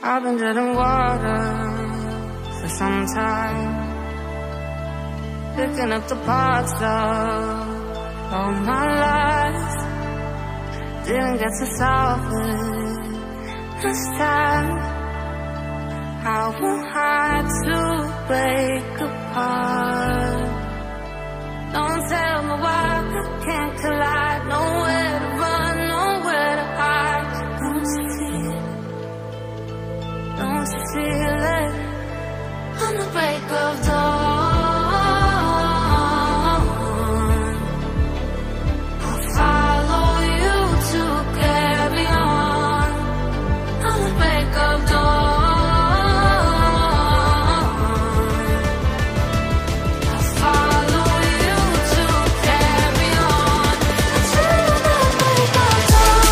I've been drinking water for some time, picking up the parts of all my life. Didn't get to solve it this time. I won't hide to break apart. Don't tell me why I can't collide. Nowhere to run, nowhere to hide. Don't you feel it? Don't you feel it? On the break of dawn, I'll follow you to carry on. On the break of dawn, I'll follow you to carry on. Until the break of dawn.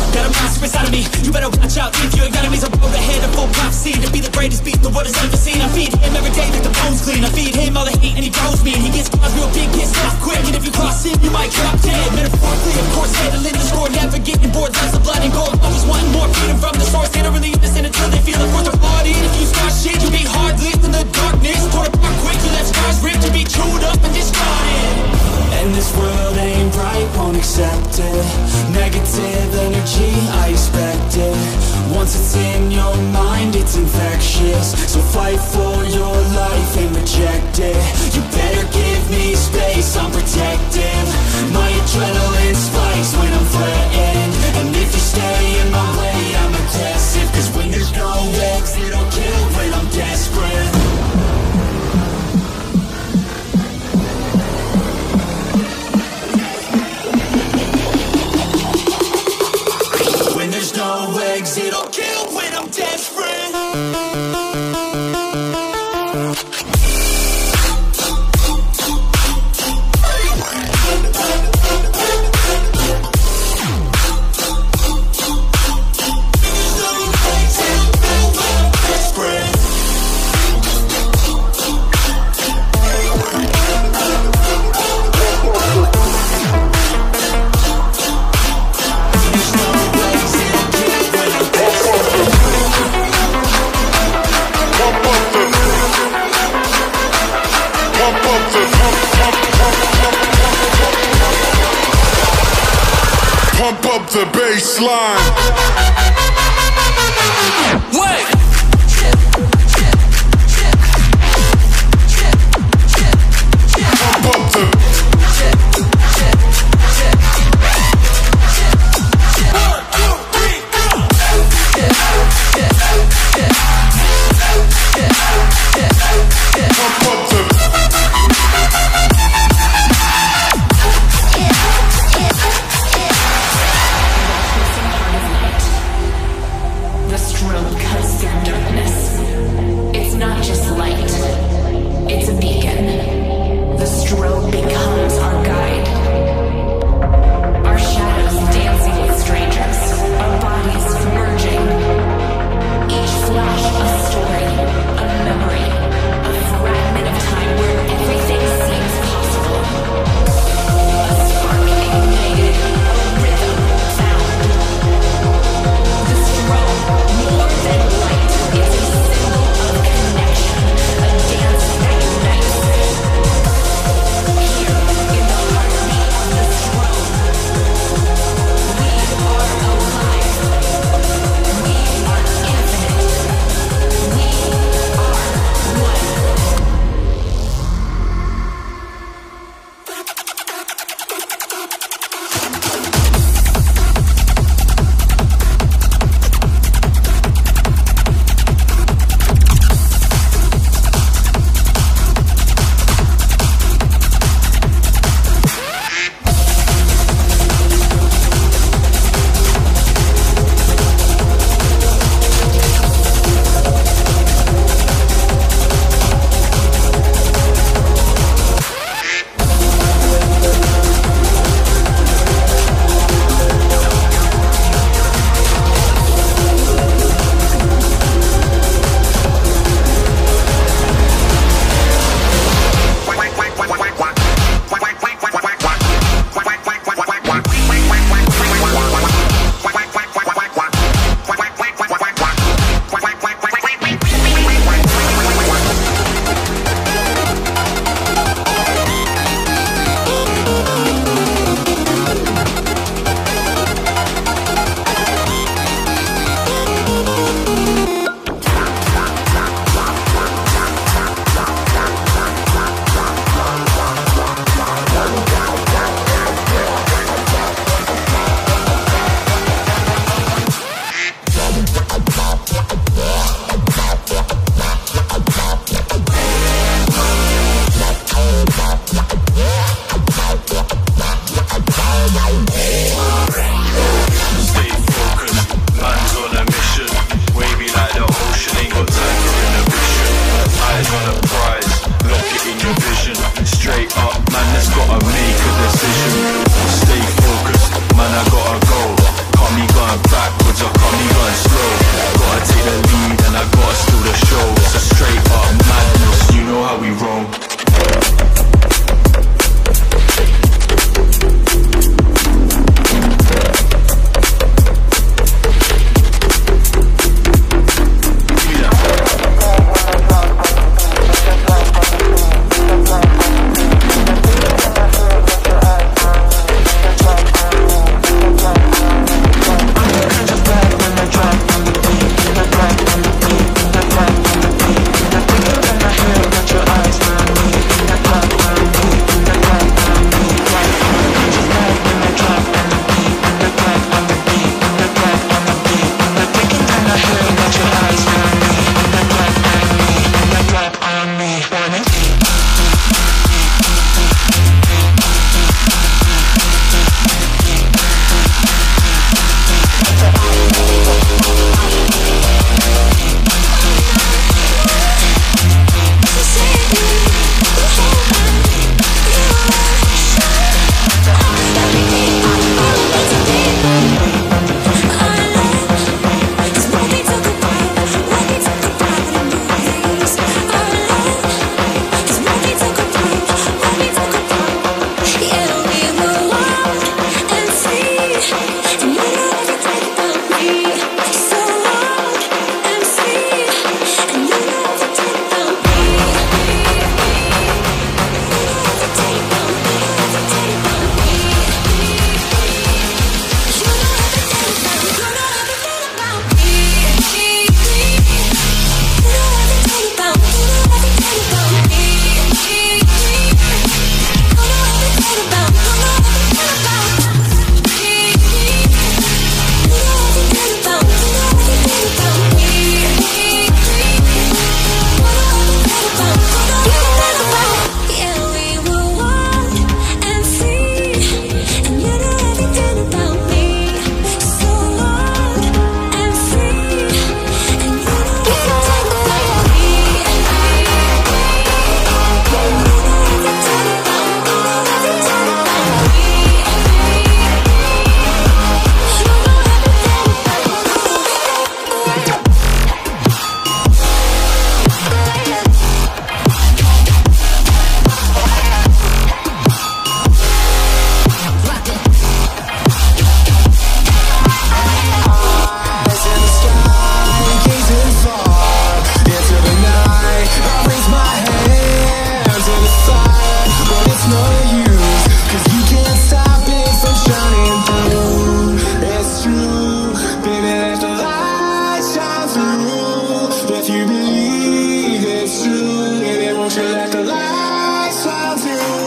Got a monster inside of me, you better watch out. If your enemy's a road ahead of full prophecy, to be the greatest beast the world has ever seen. I feed him every day like the bones clean. I feed him all the hate and he grows me. And he gets claws real big, gets off quick. And if you cross him, you might drop dead. Metaphorically, of course, handling the score. Never getting bored, lots of blood and gold. Always wanting more freedom from the source. They don't really understand until they feel it for their body. And if you start shit, you be hard lived in the darkness. Torn apart quick, you left scars ripped. You be chewed up and discarded. And this world ain't right, won't accept it. Negative energy, I expect it. Once it's in your mind, it's infectious. So fight for your life and reject it. You better give me space, I'm protective. My adrenaline spikes when I'm threatened. And if you stay in my way, I'm aggressive. Cause when there's no exit, I'll kill when I'm desperate. When there's no exit, I'll kill when I'm desperate. Pump up the bass line. Wait! Pump up the pump up the you let the light shine through?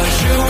You